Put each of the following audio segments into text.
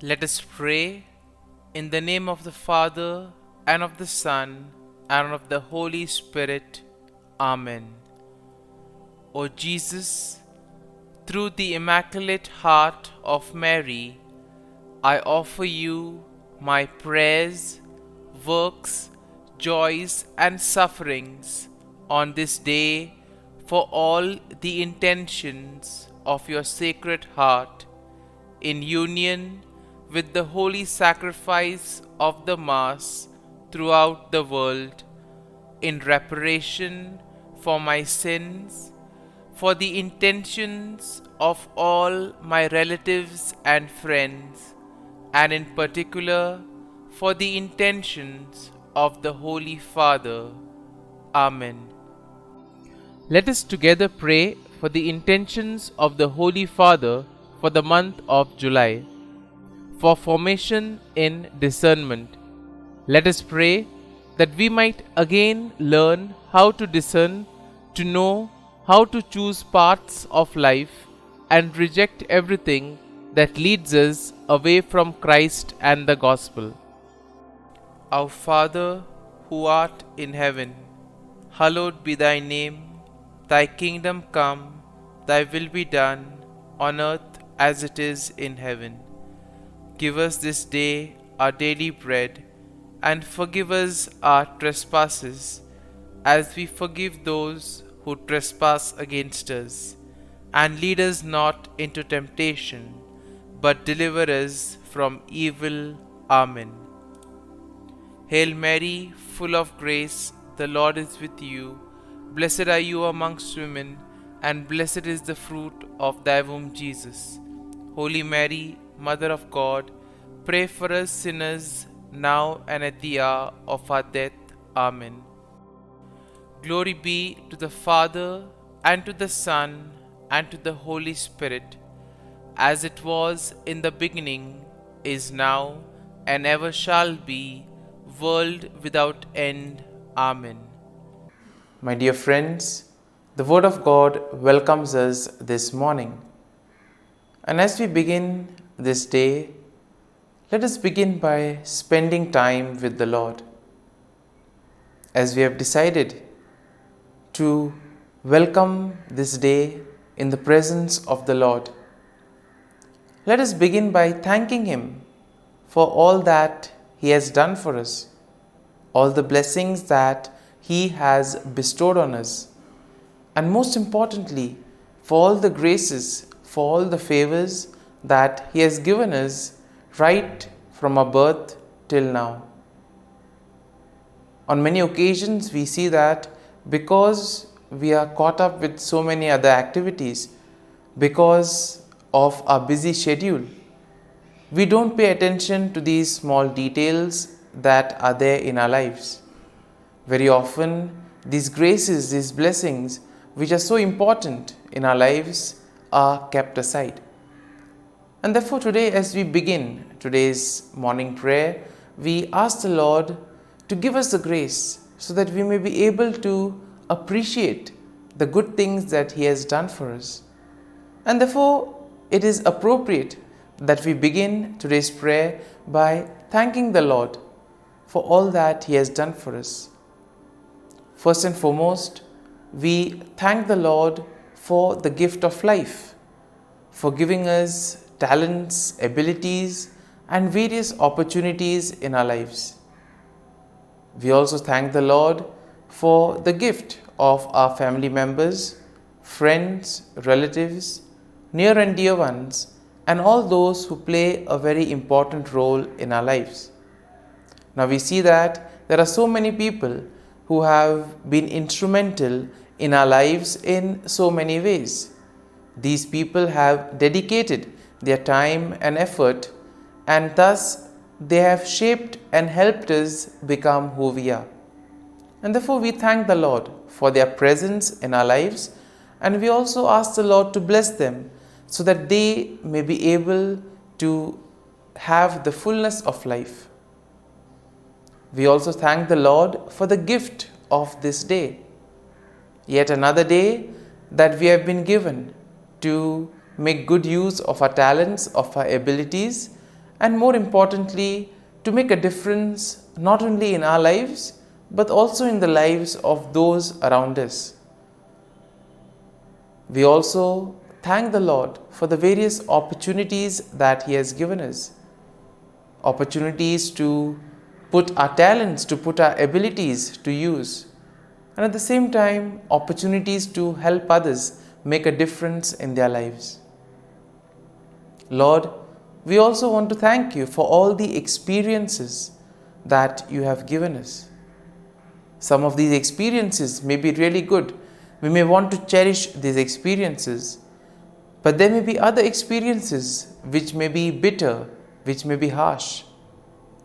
Let us pray in the name of the Father, and of the Son, and of the Holy Spirit. Amen. O Jesus, through the Immaculate Heart of Mary, I offer you my prayers, works, joys, and sufferings on this day for all the intentions of your Sacred Heart, in union with the holy sacrifice of the Mass throughout the world, in reparation for my sins, for the intentions of all my relatives and friends, and in particular for the intentions of the Holy Father. Amen. Let us together pray for the intentions of the Holy Father for the month of July, for formation in discernment. Let us pray that we might again learn how to discern, to know how to choose paths of life, and reject everything that leads us away from Christ and the Gospel. Our Father, who art in heaven, hallowed be thy name. Thy kingdom come, thy will be done, on earth as it is in heaven. Give us this day our daily bread, and forgive us our trespasses, as we forgive those who trespass against us. And lead us not into temptation, but deliver us from evil. Amen. Hail Mary, full of grace, the Lord is with you. Blessed are you amongst women, and blessed is the fruit of thy womb, Jesus. Holy Mary, Mother of God, pray for us sinners, now and at the hour of our death. Amen. Glory be to the Father, and to the Son, and to the Holy Spirit, as it was in the beginning, is now, and ever shall be, world without end. Amen. My dear friends, the Word of God welcomes us this morning. And as we begin this day, let us begin by spending time with the Lord. As we have decided to welcome this day in the presence of the Lord, let us begin by thanking Him for all that He has done for us, all the blessings that He has bestowed on us, and most importantly, for all the graces, for all the favors that He has given us right from our birth till now. On many occasions, we see that because we are caught up with so many other activities, because of our busy schedule, we don't pay attention to these small details that are there in our lives. Very often, these graces, these blessings, which are so important in our lives, are kept aside. And therefore today, as we begin today's morning prayer, we ask the Lord to give us the grace so that we may be able to appreciate the good things that He has done for us. And therefore, it is appropriate that we begin today's prayer by thanking the Lord for all that He has done for us. First and foremost, we thank the Lord for the gift of life, for giving us talents, abilities, and various opportunities in our lives. We also thank the Lord for the gift of our family members, friends, relatives, near and dear ones, and all those who play a very important role in our lives. Now we see that there are so many people who have been instrumental in our lives in so many ways. These people have dedicated their time and effort, and thus they have shaped and helped us become who we are. And therefore we thank the Lord for their presence in our lives, and we also ask the Lord to bless them so that they may be able to have the fullness of life. We also thank the Lord for the gift of this day, yet another day that we have been given to make good use of our talents, of our abilities, and more importantly, to make a difference not only in our lives but also in the lives of those around us. We also thank the Lord for the various opportunities that He has given us. Opportunities to put our talents, to put our abilities to use. And at the same time, opportunities to help others make a difference in their lives. Lord, we also want to thank You for all the experiences that You have given us. Some of these experiences may be really good. We may want to cherish these experiences. But there may be other experiences which may be bitter, which may be harsh.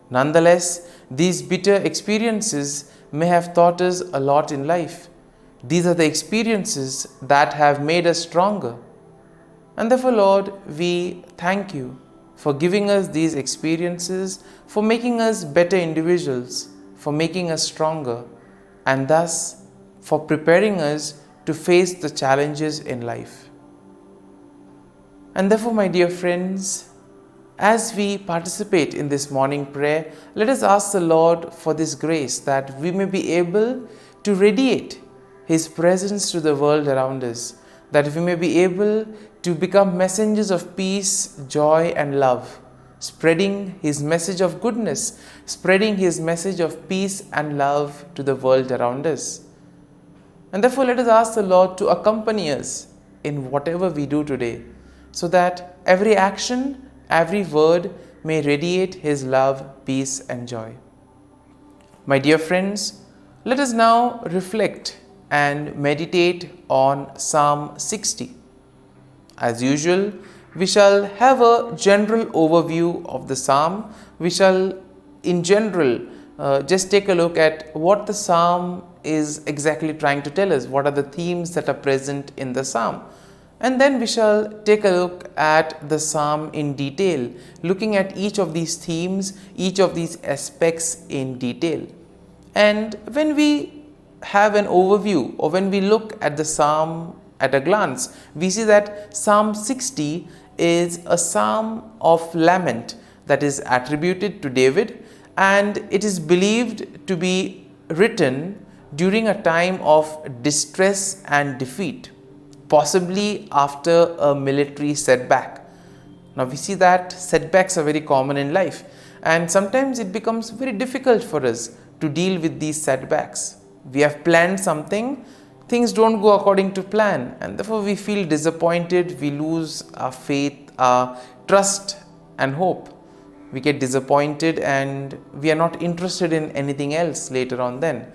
Nonetheless, these bitter experiences may have taught us a lot in life. These are the experiences that have made us stronger. And therefore, Lord, we thank You for giving us these experiences, for making us better individuals, for making us stronger, and thus for preparing us to face the challenges in life. And therefore, my dear friends, as we participate in this morning prayer, let us ask the Lord for this grace that we may be able to radiate His presence to the world around us, that we may be able to become messengers of peace, joy and love, spreading His message of goodness, spreading His message of peace and love to the world around us. And therefore, let us ask the Lord to accompany us in whatever we do today, so that every action, every word may radiate His love, peace and joy. My dear friends, let us now reflect and meditate on Psalm 60. As usual, we shall have a general overview of the psalm. We shall in general just take a look at what the psalm is exactly trying to tell us, what are the themes that are present in the psalm. And then we shall take a look at the psalm in detail, looking at each of these themes, each of these aspects in detail. And when we have an overview, or when we look at the psalm at a glance, we see that Psalm 60 is a psalm of lament that is attributed to David, and it is believed to be written during a time of distress and defeat, possibly after a military setback. Now we see that setbacks are very common in life, and sometimes it becomes very difficult for us to deal with these setbacks. We have planned something, things don't go according to plan, and therefore we feel disappointed, we lose our faith, our trust and hope. We get disappointed and we are not interested in anything else later on then.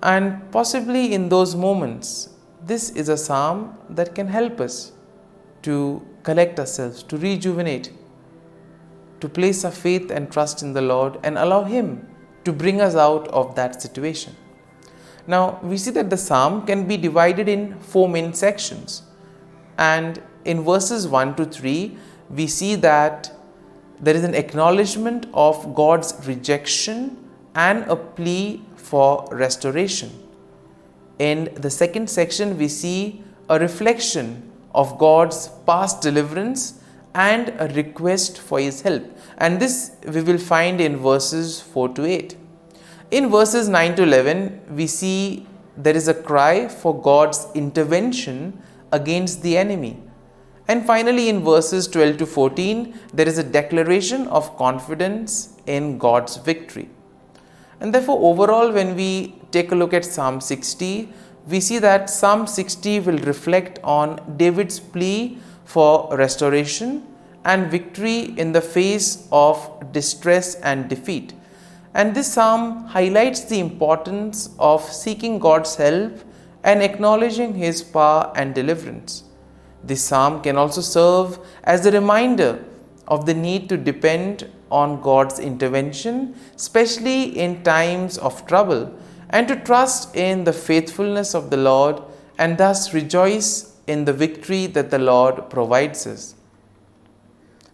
And possibly in those moments, this is a psalm that can help us to collect ourselves, to rejuvenate, to place our faith and trust in the Lord and allow Him to bring us out of that situation. Now, we see that the psalm can be divided in 4 main sections. And in verses 1 to 3, we see that there is an acknowledgement of God's rejection and a plea for restoration. In the second section, we see a reflection of God's past deliverance and a request for His help. And this we will find in verses 4 to 8. In verses 9 to 11, we see there is a cry for God's intervention against the enemy. And finally, in verses 12 to 14, there is a declaration of confidence in God's victory. And therefore, overall, when we take a look at Psalm 60, we see that Psalm 60 will reflect on David's plea for restoration and victory in the face of distress and defeat. And this psalm highlights the importance of seeking God's help and acknowledging His power and deliverance. This psalm can also serve as a reminder of the need to depend on God's intervention, especially in times of trouble, and to trust in the faithfulness of the Lord and thus rejoice in the victory that the Lord provides us.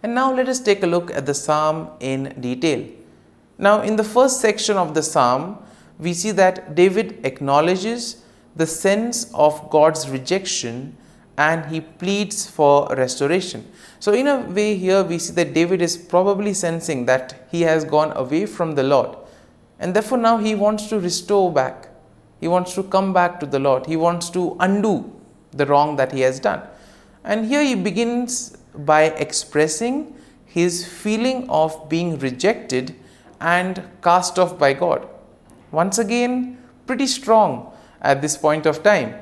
And now let us take a look at the psalm in detail. Now, in the first section of the psalm, we see that David acknowledges the sense of God's rejection and he pleads for restoration. So in a way here we see that David is probably sensing that he has gone away from the Lord, and therefore now he wants to restore back. He wants to come back to the Lord. He wants to undo the wrong that he has done. And here he begins by expressing his feeling of being rejected and cast off by God. Once again, pretty strong at this point of time.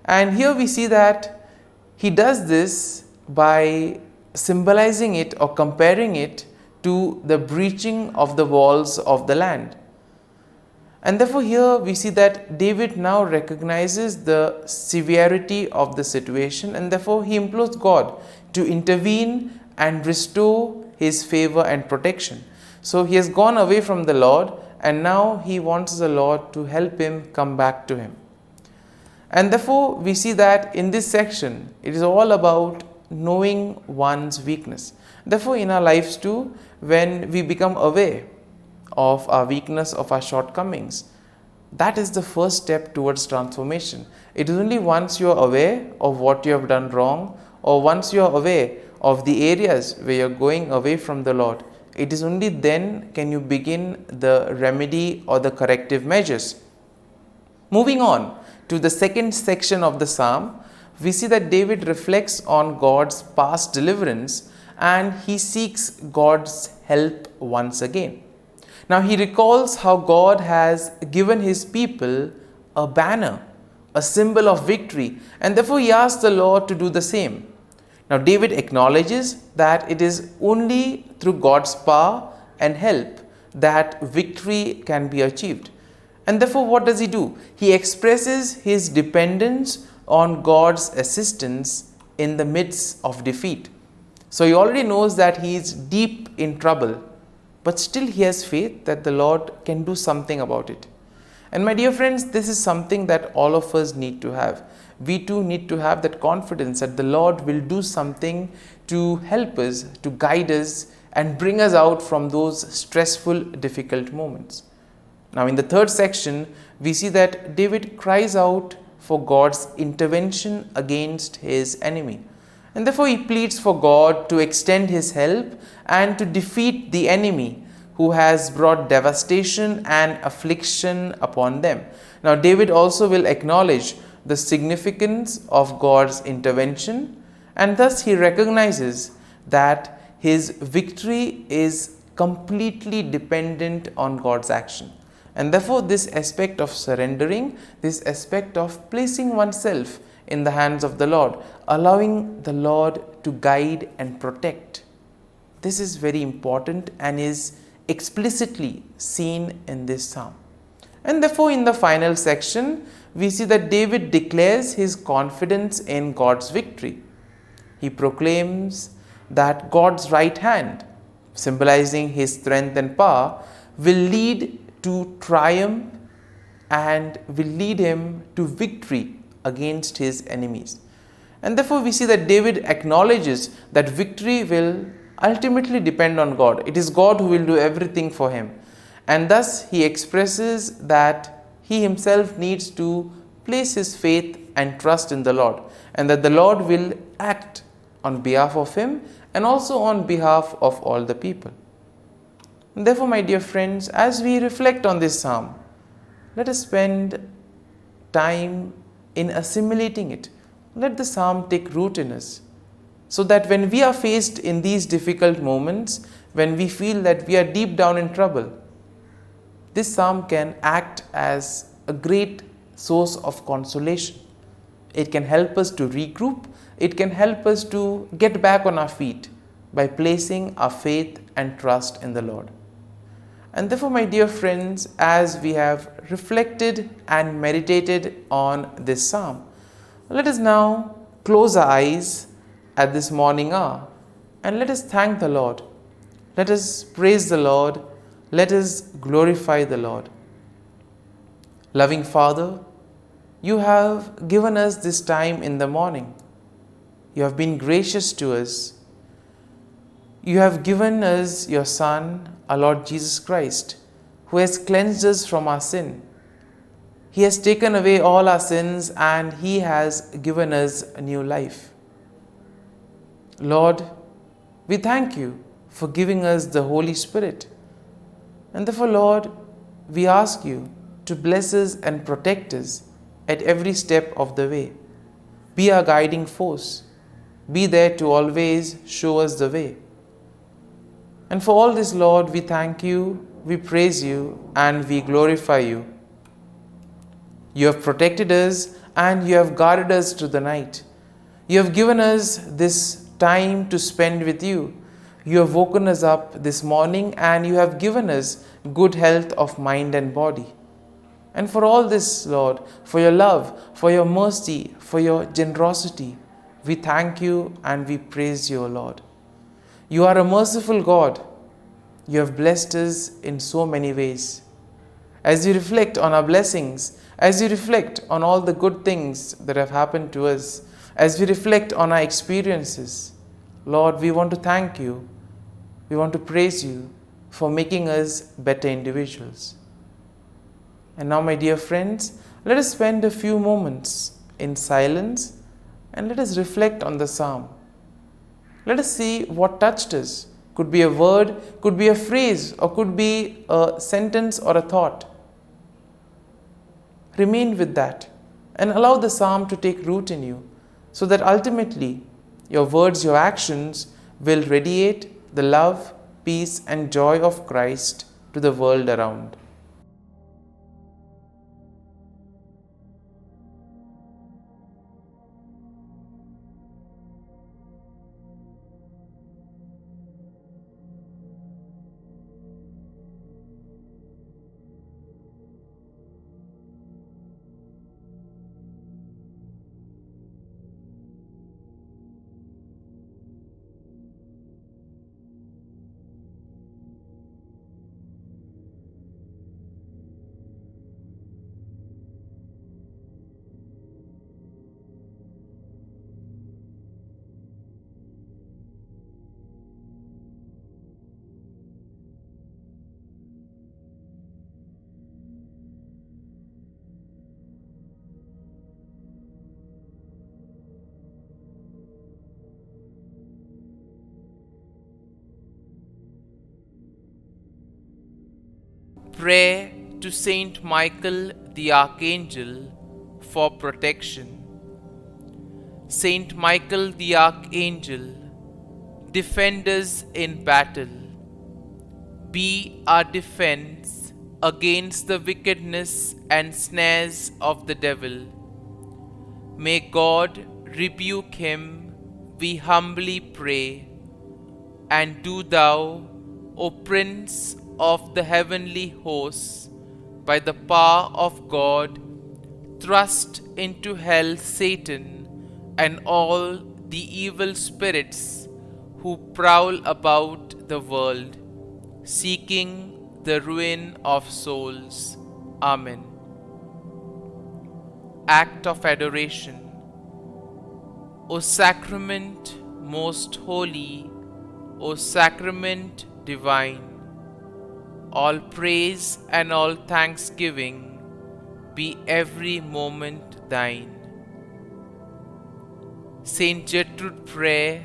And here we see that he does this by symbolizing it or comparing it to the breaching of the walls of the land. And therefore here we see that David now recognizes the severity of the situation, and therefore he implores God to intervene and restore his favor and protection. So he has gone away from the Lord, and now he wants the Lord to help him come back to him. And therefore we see that in this section it is all about knowing one's weakness. Therefore in our lives too, when we become aware of our weakness, of our shortcomings, that is the first step towards transformation. It is only once you are aware of what you have done wrong, or once you are aware of the areas where you are going away from the Lord, it is only then can you begin the remedy or the corrective measures. Moving on to the second section of the psalm, we see that David reflects on God's past deliverance and he seeks God's help once again. Now he recalls how God has given his people a banner, a symbol of victory, and therefore he asks the Lord to do the same. Now David acknowledges that it is only through God's power and help that victory can be achieved. And therefore what does he do? He expresses his dependence on God's assistance in the midst of defeat. So he already knows that he is deep in trouble, but still he has faith that the Lord can do something about it. And my dear friends, this is something that all of us need to have. We too need to have that confidence that the Lord will do something to help us, to guide us and bring us out from those stressful, difficult moments. Now in the third section, we see that David cries out for God's intervention against his enemy. And therefore he pleads for God to extend his help and to defeat the enemy who has brought devastation and affliction upon them. Now David also will acknowledge the significance of God's intervention, and thus he recognizes that his victory is completely dependent on God's action. And therefore this aspect of surrendering, this aspect of placing oneself in the hands of the Lord, allowing the Lord to guide and protect, this is very important and is explicitly seen in this psalm. And therefore in the final section, we see that David declares his confidence in God's victory. He proclaims that God's right hand, symbolizing his strength and power, will lead to triumph and will lead him to victory against his enemies. And therefore we see that David acknowledges that victory will ultimately depend on God. It is God who will do everything for him. And thus he expresses that he himself needs to place his faith and trust in the Lord, and that the Lord will act on behalf of him and also on behalf of all the people. And therefore, my dear friends, as we reflect on this psalm, let us spend time in assimilating it. Let the psalm take root in us, so that when we are faced in these difficult moments, when we feel that we are deep down in trouble, this psalm can act as a great source of consolation. It can help us to regroup. It can help us to get back on our feet by placing our faith and trust in the Lord. And therefore, my dear friends, as we have reflected and meditated on this psalm, let us now close our eyes at this morning hour and let us thank the Lord. Let us praise the Lord. Let us glorify the Lord. Loving Father, you have given us this time in the morning. You have been gracious to us. You have given us your Son, our Lord Jesus Christ, who has cleansed us from our sin. He has taken away all our sins and He has given us a new life. Lord, we thank You for giving us the Holy Spirit. And therefore, Lord, we ask You to bless us and protect us at every step of the way. Be our guiding force. Be there to always show us the way. And for all this, Lord, we thank You, we praise You, and we glorify You. You have protected us and You have guarded us through the night. You have given us this time to spend with You. You have woken us up this morning and You have given us good health of mind and body. And for all this, Lord, for Your love, for Your mercy, for Your generosity, we thank You and we praise You, O Lord. You are a merciful God. You have blessed us in so many ways. As we reflect on our blessings, as we reflect on all the good things that have happened to us, as we reflect on our experiences, Lord, we want to thank You. We want to praise You for making us better individuals. And now, my dear friends, let us spend a few moments in silence and let us reflect on the psalm. Let us see what touched us. Could be a word, could be a phrase, or could be a sentence or a thought. Remain with that and allow the psalm to take root in you, so that ultimately your words, your actions will radiate the love, peace, and joy of Christ to the world around. Pray to Saint Michael the Archangel for protection. Saint Michael the Archangel, defend us in battle. Be our defense against the wickedness and snares of the devil. May God rebuke him, we humbly pray. And do Thou, O Prince of the heavenly hosts, by the power of God, thrust into hell Satan and all the evil spirits who prowl about the world, seeking the ruin of souls. Amen. Act of Adoration. O Sacrament most holy, O Sacrament divine, all praise and all thanksgiving be every moment Thine. Saint Gertrude, prayer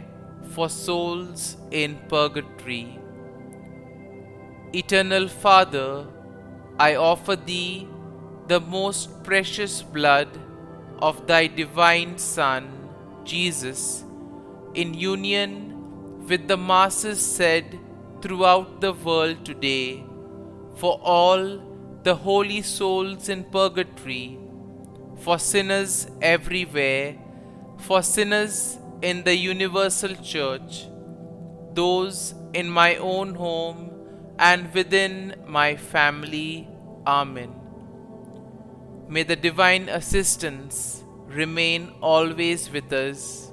for souls in purgatory. Eternal Father, I offer Thee the most precious blood of Thy divine Son, Jesus, in union with the masses said throughout the world today, for all the holy souls in purgatory, for sinners everywhere, for sinners in the universal church, those in my own home and within my family. Amen. May the divine assistance remain always with us,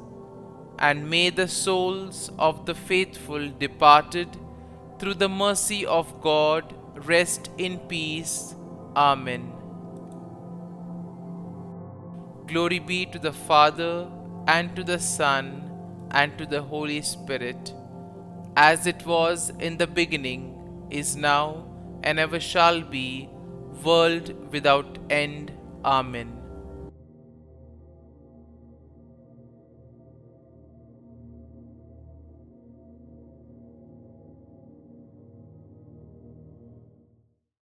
and may the souls of the faithful departed through the mercy of God rest in peace. Amen. Glory be to the Father, and to the Son, and to the Holy Spirit, as it was in the beginning, is now, and ever shall be, world without end. Amen.